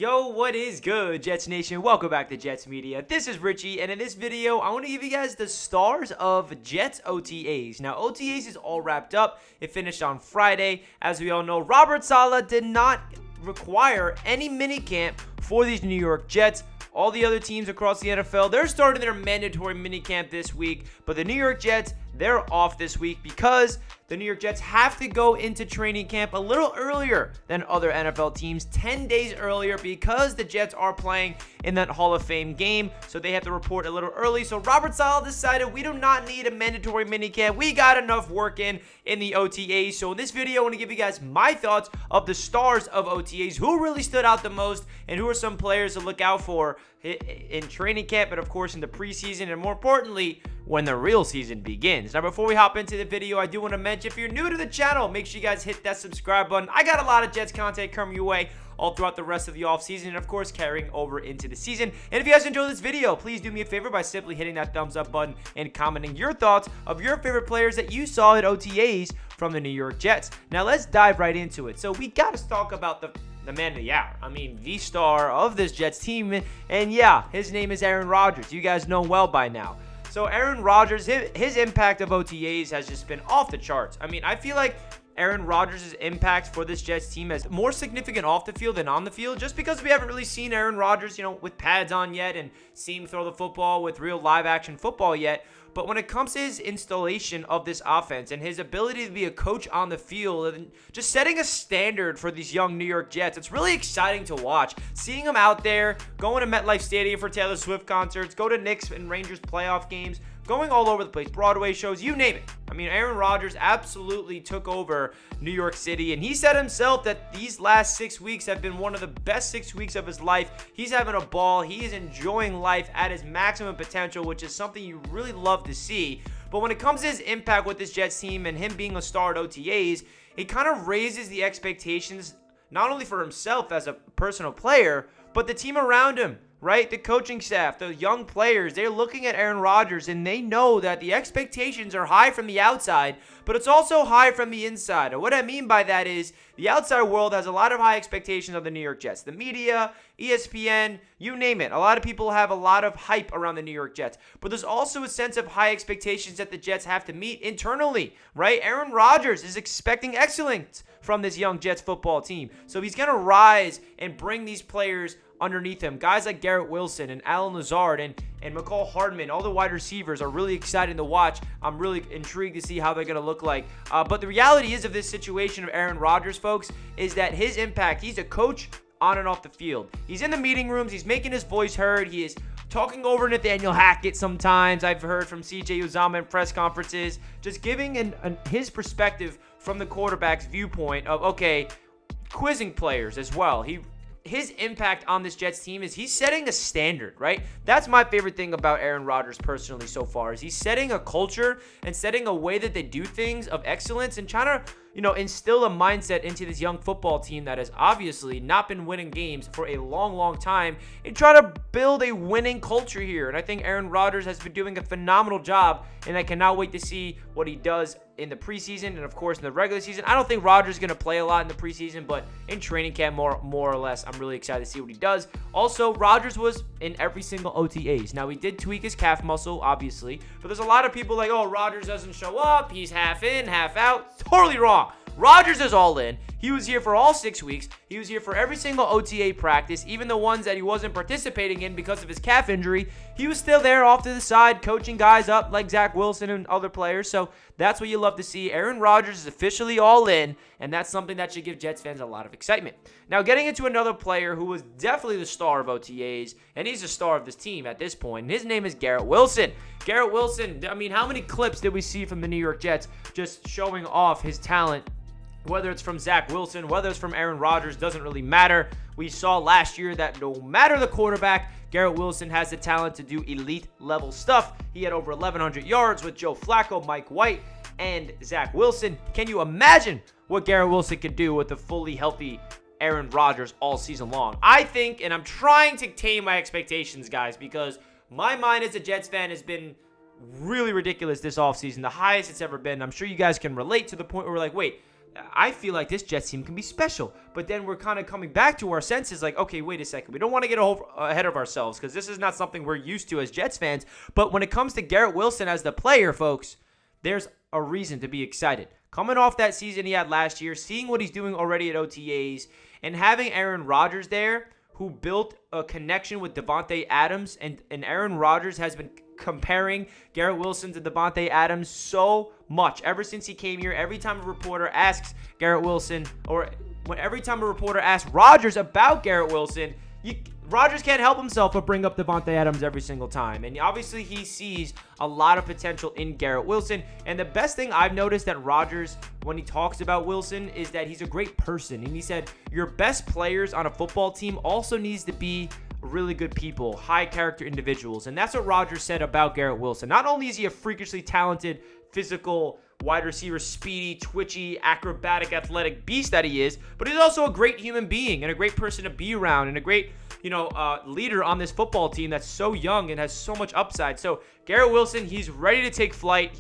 Yo, what is good, Jets Nation? Welcome back to Jets Media. This is Richie, and in this video, I want to give you guys the stars of Jets OTAs. Now, OTAs is all wrapped up. It finished on Friday. As we all know, Robert Saleh did not require any minicamp for these New York Jets. All the other teams across the NFL, they're starting their mandatory minicamp this week, but the New York Jets, they're off this week because the New York Jets have to go into training camp a little earlier than other NFL teams, 10 days earlier, because the Jets are playing in that Hall of Fame game, so they have to report a little early. So Robert Saleh decided we do not need a mandatory minicamp. We got enough work in the OTAs. So in this video, I want to give you guys my thoughts of the stars of OTAs, who really stood out the most, and who are some players to look out for in training camp, and of course in the preseason, and more importantly, when the real season begins. Now, before we hop into the video, I do want to mention, if you're new to the channel, make sure you guys hit that subscribe button. I got a lot of Jets content coming your way all throughout the rest of the offseason, and of course carrying over into the season. And if you guys enjoyed this video, please do me a favor by simply hitting that thumbs up button and commenting your thoughts of your favorite players that you saw at OTAs from the New York Jets. Now let's dive right into it. So we got to talk about the man of the hour. I mean, the star of this Jets team, and yeah, his name is Aaron Rodgers. You guys know him well by now. So Aaron Rodgers, his impact of OTAs has just been off the charts. I mean, I feel like Aaron Rodgers' impact for this Jets team is more significant off the field than on the field, just because we haven't really seen Aaron Rodgers, with pads on yet and seen him throw the football with real live action football yet. But when it comes to his installation of this offense and his ability to be a coach on the field and just setting a standard for these young New York Jets, it's really exciting to watch. Seeing him out there, going to MetLife Stadium for Taylor Swift concerts, go to Knicks and Rangers playoff games, going all over the place, Broadway shows, you name it. I mean, Aaron Rodgers absolutely took over New York City, and he said himself that these last 6 weeks have been one of the best 6 weeks of his life. He's having a ball. He is enjoying life at his maximum potential, which is something you really love to see. But when it comes to his impact with this Jets team and him being a star at OTAs, it kind of raises the expectations not only for himself as a personal player, but the team around him. Right? The coaching staff, the young players, they're looking at Aaron Rodgers and they know that the expectations are high from the outside, but it's also high from the inside. And what I mean by that is the outside world has a lot of high expectations of the New York Jets. The media, ESPN, you name it. A lot of people have a lot of hype around the New York Jets, but there's also a sense of high expectations that the Jets have to meet internally, right? Aaron Rodgers is expecting excellence from this young Jets football team. So he's going to rise and bring these players underneath him. Guys like Garrett Wilson and Allen Lazard and McCall Hardman, all the wide receivers are really exciting to watch. I'm really intrigued to see how they're going to look like. But the reality is of this situation of Aaron Rodgers, folks, is that his impact, he's a coach on and off the field. He's in the meeting rooms. He's making his voice heard. He is talking over Nathaniel Hackett sometimes. I've heard from CJ Uzomah in press conferences, just giving his perspective from the quarterback's viewpoint of, okay, quizzing players as well. His impact on this Jets team is he's setting a standard, right? That's my favorite thing about Aaron Rodgers personally so far, is he's setting a culture and setting a way that they do things of excellence and trying to, instill a mindset into this young football team that has obviously not been winning games for a long, long time, and try to build a winning culture here. And I think Aaron Rodgers has been doing a phenomenal job, and I cannot wait to see what he does in the preseason and, of course, in the regular season. I don't think Rodgers is going to play a lot in the preseason, but in training camp, more or less, I'm really excited to see what he does. Also, Rodgers was in every single OTAs. Now, he did tweak his calf muscle, obviously, but there's a lot of people like, oh, Rodgers doesn't show up. He's half in, half out. Totally wrong. Rodgers is all in. He was here for all 6 weeks. He was here for every single OTA practice, even the ones that he wasn't participating in because of his calf injury. He was still there off to the side, coaching guys up like Zach Wilson and other players. So that's what you love to see. Aaron Rodgers is officially all in, and that's something that should give Jets fans a lot of excitement. Now, getting into another player who was definitely the star of OTAs, and he's the star of this team at this point, and his name is Garrett Wilson. Garrett Wilson, I mean, how many clips did we see from the New York Jets just showing off his talent? Whether it's from Zach Wilson, whether it's from Aaron Rodgers, doesn't really matter. We saw last year that no matter the quarterback, Garrett Wilson has the talent to do elite level stuff. He had over 1,100 yards with Joe Flacco, Mike White, and Zach Wilson. Can you imagine what Garrett Wilson could do with a fully healthy Aaron Rodgers all season long? I think, and I'm trying to tame my expectations, guys, because my mind as a Jets fan has been really ridiculous this offseason, the highest it's ever been. I'm sure you guys can relate to the point where we're like, wait, I feel like this Jets team can be special. But then we're kind of coming back to our senses like, okay, wait a second. We don't want to get ahead of ourselves because this is not something we're used to as Jets fans. But when it comes to Garrett Wilson as the player, folks, there's a reason to be excited. Coming off that season he had last year, seeing what he's doing already at OTAs, and having Aaron Rodgers there, who built a connection with Davante Adams, and Aaron Rodgers has been comparing Garrett Wilson to Davante Adams so much ever since he came here. Every time a reporter asks Garrett Wilson, or every time a reporter asks Rodgers about Garrett Wilson, Rodgers can't help himself but bring up Davante Adams every single time. And obviously he sees a lot of potential in Garrett Wilson. And the best thing I've noticed that Rodgers, when he talks about Wilson, is that he's a great person. And he said, your best players on a football team also needs to be really good people, high character individuals. And that's what Rodgers said about Garrett Wilson. Not only is he a freakishly talented, physical wide receiver, speedy, twitchy, acrobatic, athletic beast that he is, but he's also a great human being and a great person to be around and a great, leader on this football team that's so young and has so much upside. So Garrett Wilson, he's ready to take flight.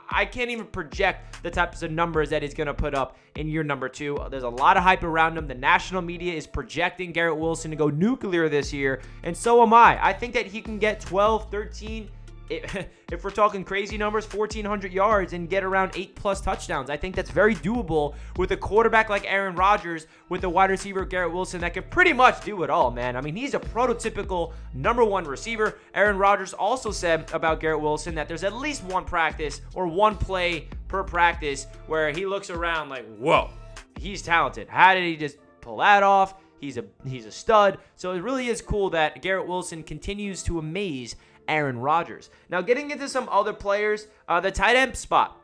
I can't even project the types of numbers that he's going to put up in year number 2. There's a lot of hype around him. The national media is projecting Garrett Wilson to go nuclear this year, and so am I. I think that he can get 12, 13, if we're talking crazy numbers, 1,400 yards and get around 8+ touchdowns. I think that's very doable with a quarterback like Aaron Rodgers, with a wide receiver Garrett Wilson that can pretty much do it all, man. I mean, he's a prototypical number 1 receiver. Aaron Rodgers also said about Garrett Wilson that there's at least one practice or one play per practice where he looks around like, whoa, he's talented. How did he just pull that off? He's a stud. So it really is cool that Garrett Wilson continues to amaze Aaron Rodgers. Now, getting into some other players, the tight end spot.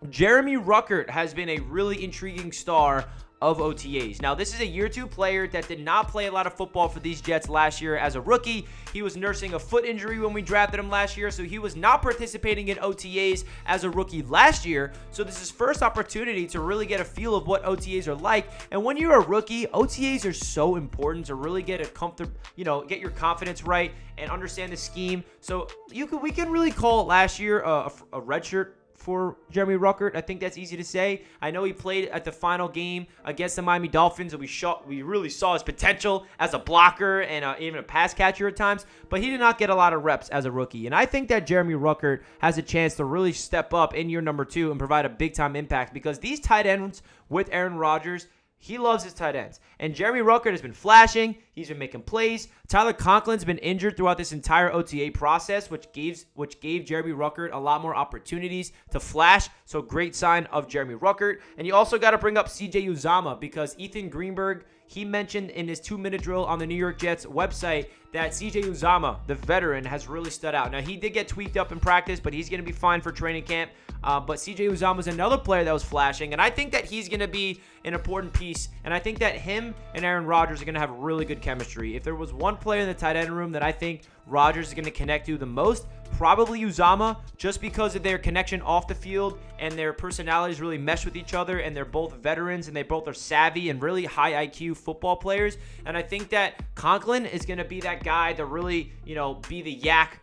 Jeremy Rucker has been a really intriguing star of OTAs. Now, this is a year 2 player that did not play a lot of football for these Jets last year as a rookie. He was nursing a foot injury when we drafted him last year, so he was not participating in OTAs as a rookie last year. So this is his first opportunity to really get a feel of what OTAs are like. And when you're a rookie, OTAs are so important to really get get your confidence right and understand the scheme. So we can really call it last year a redshirt for Jeremy Rucker. I think that's easy to say. I know he played at the final game against the Miami Dolphins, and we really saw his potential as a blocker and even a pass catcher at times, but he did not get a lot of reps as a rookie. And I think that Jeremy Rucker has a chance to really step up in year number 2 and provide a big-time impact, because these tight ends with Aaron Rodgers, he loves his tight ends. And Jeremy Rucker has been flashing. He's been making plays. Tyler Conklin's been injured throughout this entire OTA process, which gave Jeremy Rucker a lot more opportunities to flash. So great sign of Jeremy Rucker. And you also got to bring up CJ Uzomah, because Ethan Greenberg, he mentioned in his 2-minute drill on the New York Jets website that CJ Uzomah, the veteran, has really stood out. Now, he did get tweaked up in practice, but he's going to be fine for training camp. But CJ Uzomah is another player that was flashing, and I think that he's going to be an important piece. And I think that him and Aaron Rodgers are going to have really good chemistry. If there was one player in the tight end room that I think Rodgers is going to connect to the most, probably Uzomah, just because of their connection off the field and their personalities really mesh with each other, and they're both veterans and they both are savvy and really high IQ football players. And I think that Conklin is going to be that guy to really, be the yak,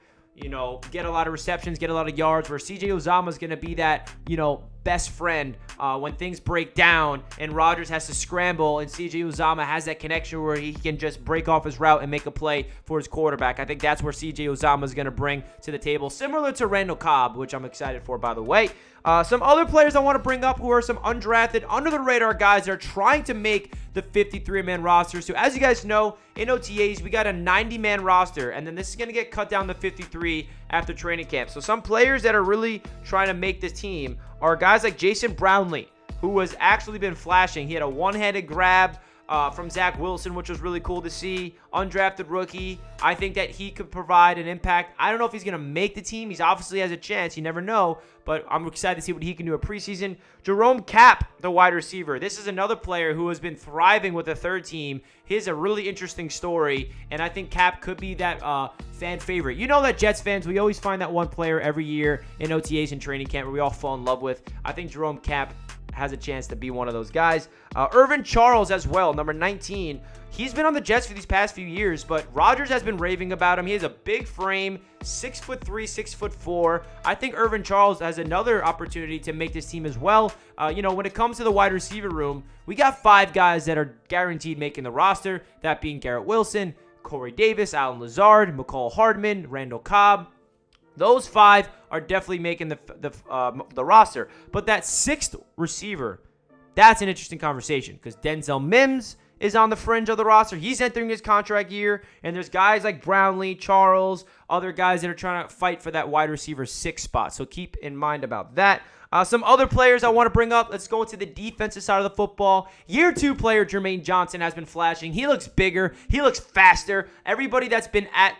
get a lot of receptions, get a lot of yards, where CJ Uzomah is going to be that, best friend when things break down and Rodgers has to scramble, and CJ Uzomah has that connection where he can just break off his route and make a play for his quarterback. I think that's where CJ Uzomah is going to bring to the table, similar to Randall Cobb, which I'm excited for, by the way. Some other players I want to bring up who are some undrafted, under-the-radar guys that are trying to make the 53-man roster. So as you guys know, in OTAs, we got a 90-man roster, and then this is going to get cut down to 53 after training camp. So some players that are really trying to make this team are guys like Jason Brownlee, who has actually been flashing. He had a one-handed grab from Zach Wilson, which was really cool to see. Undrafted rookie. I think that he could provide an impact. I don't know if he's going to make the team. He's obviously has a chance. You never know. But I'm excited to see what he can do at preseason. Jerome Cap, the wide receiver. This is another player who has been thriving with the third team. He's a really interesting story, and I think Cap could be that fan favorite. You know that Jets fans, we always find that one player every year in OTAs and training camp where we all fall in love with. I think Jerome Cap has a chance to be one of those guys. Irvin Charles as well, number 19. he's been on the Jets for these past few years, but Rodgers has been raving about him. He has a big frame, 6'3", 6'4". I think Irvin Charles has another opportunity to make this team as well. When it comes to the wide receiver room, we got 5 guys that are guaranteed making the roster, that being Garrett Wilson, Corey Davis, Allen Lazard, McCall Hardman, Randall Cobb. Those 5 are definitely making the roster. But that 6th receiver, that's an interesting conversation because Denzel Mims is on the fringe of the roster. He's entering his contract year, and there's guys like Brownlee, Charles, other guys that are trying to fight for that wide receiver 6 spot. So keep in mind about that. Some other players I want to bring up. Let's go into the defensive side of the football. Year 2 player Jermaine Johnson has been flashing. He looks bigger. He looks faster. Everybody that's been at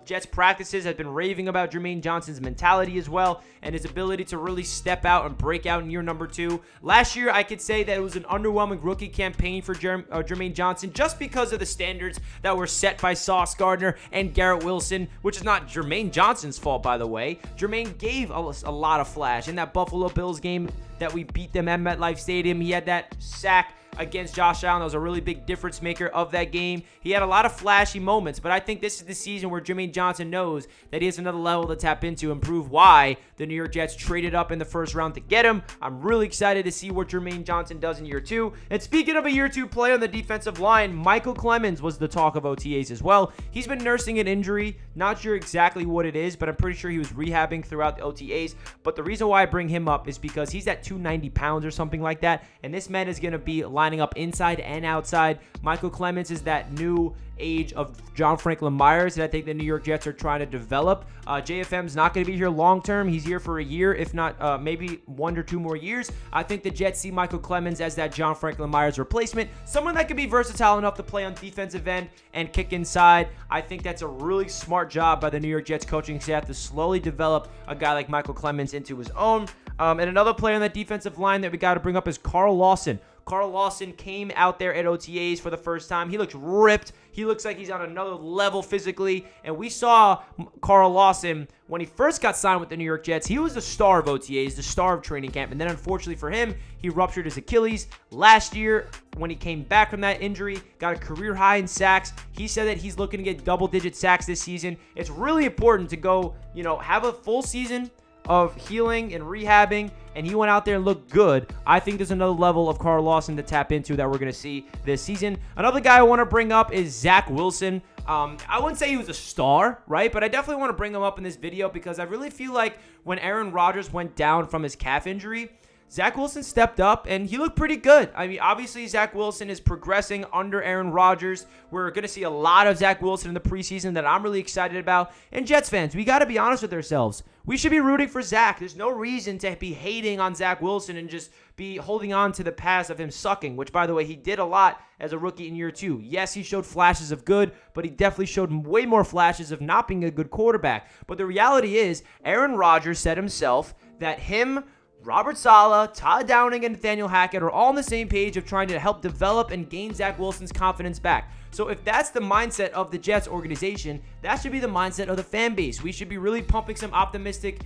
Jets practices has been raving about Jermaine Johnson's mentality as well and his ability to really step out and break out in year number 2. Last year, I could say that it was an underwhelming rookie campaign for Jermaine Johnson just because of the standards that were set by Sauce Gardner and Garrett Wilson, which is not Jermaine Johnson's fault, by the way. Jermaine gave a lot of flash in that Buffalo Bills game that we beat them at MetLife Stadium. He had that sack against Josh Allen. That was a really big difference maker of that game. He had a lot of flashy moments, but I think this is the season where Jermaine Johnson knows that he has another level to tap into and prove why the New York Jets traded up in the first round to get him. I'm really excited to see what Jermaine Johnson does in year 2. And speaking of a year 2 player on the defensive line, Michael Clemons was the talk of OTAs as well. He's been nursing an injury. Not sure exactly what it is, but I'm pretty sure he was rehabbing throughout the OTAs. But the reason why I bring him up is because he's at 290 pounds or something like that, and this man is going to be lining up inside and outside. Michael Clemons is that new age of John Franklin Myers that I think the New York Jets are trying to develop. JFM's not going to be here long term. He's here for a year, if not maybe 1 or 2 more years. I think the Jets see Michael Clemons as that John Franklin Myers replacement, someone that can be versatile enough to play on defensive end and kick inside. I think that's a really smart job by the New York Jets coaching staff to slowly develop a guy like Michael Clemons into his own. And another player on that defensive line that we got to bring up is Carl Lawson. Carl Lawson came out there at OTAs for the first time. He looks ripped. He looks like he's on another level physically. And we saw Carl Lawson when he first got signed with the New York Jets. He was the star of OTAs, the star of training camp. And then unfortunately for him, he ruptured his Achilles. Last year, when he came back from that injury, got a career high in sacks. He said that he's looking to get double-digit sacks this season. It's really important to go, have a full season of healing and rehabbing, and he went out there and looked good. I think there's another level of Carl Lawson to tap into that we're going to see this season. Another guy I want to bring up is Zach Wilson. I wouldn't say he was a star, right? But I definitely want to bring him up in this video because I really feel like when Aaron Rodgers went down from his calf injury, Zach Wilson stepped up, and he looked pretty good. I mean, obviously, Zach Wilson is progressing under Aaron Rodgers. We're going to see a lot of Zach Wilson in the preseason that I'm really excited about. And Jets fans, we got to be honest with ourselves. We should be rooting for Zach. There's no reason to be hating on Zach Wilson and just be holding on to the past of him sucking, which, by the way, he did a lot as a rookie in year 2. Yes, he showed flashes of good, but he definitely showed way more flashes of not being a good quarterback. But the reality is, Aaron Rodgers said himself that him, Robert Saleh, Todd Downing, and Nathaniel Hackett are all on the same page of trying to help develop and gain Zach Wilson's confidence back. So if that's the mindset of the Jets organization, that should be the mindset of the fan base. We should be really pumping some optimistic,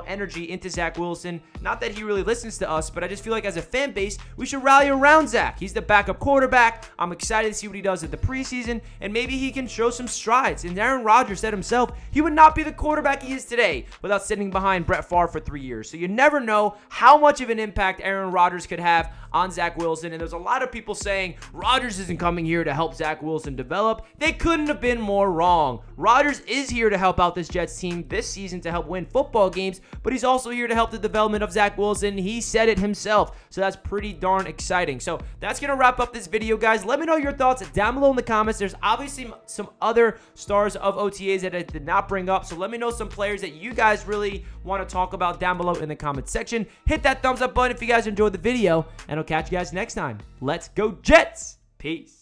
energy into Zach Wilson. Not that he really listens to us, but I just feel like as a fan base, we should rally around Zach. He's the backup quarterback. I'm excited to see what he does at the preseason, and maybe he can show some strides. And Aaron Rodgers said himself, he would not be the quarterback he is today without sitting behind Brett Favre for 3 years. So you never know how much of an impact Aaron Rodgers could have on Zach Wilson. And there's a lot of people saying Rodgers isn't coming here to help Zach Wilson develop. They couldn't have been more wrong. Rodgers is here to help out this Jets team this season to help win football games, but he's also here to help the development of Zach Wilson. He said it himself, so that's pretty darn exciting. So that's going to wrap up this video, guys. Let me know your thoughts down below in the comments. There's obviously some other stars of OTAs that I did not bring up, so let me know some players that you guys really want to talk about down below in the comments section. Hit that thumbs up button if you guys enjoyed the video, and I'll catch you guys next time. Let's go Jets! Peace.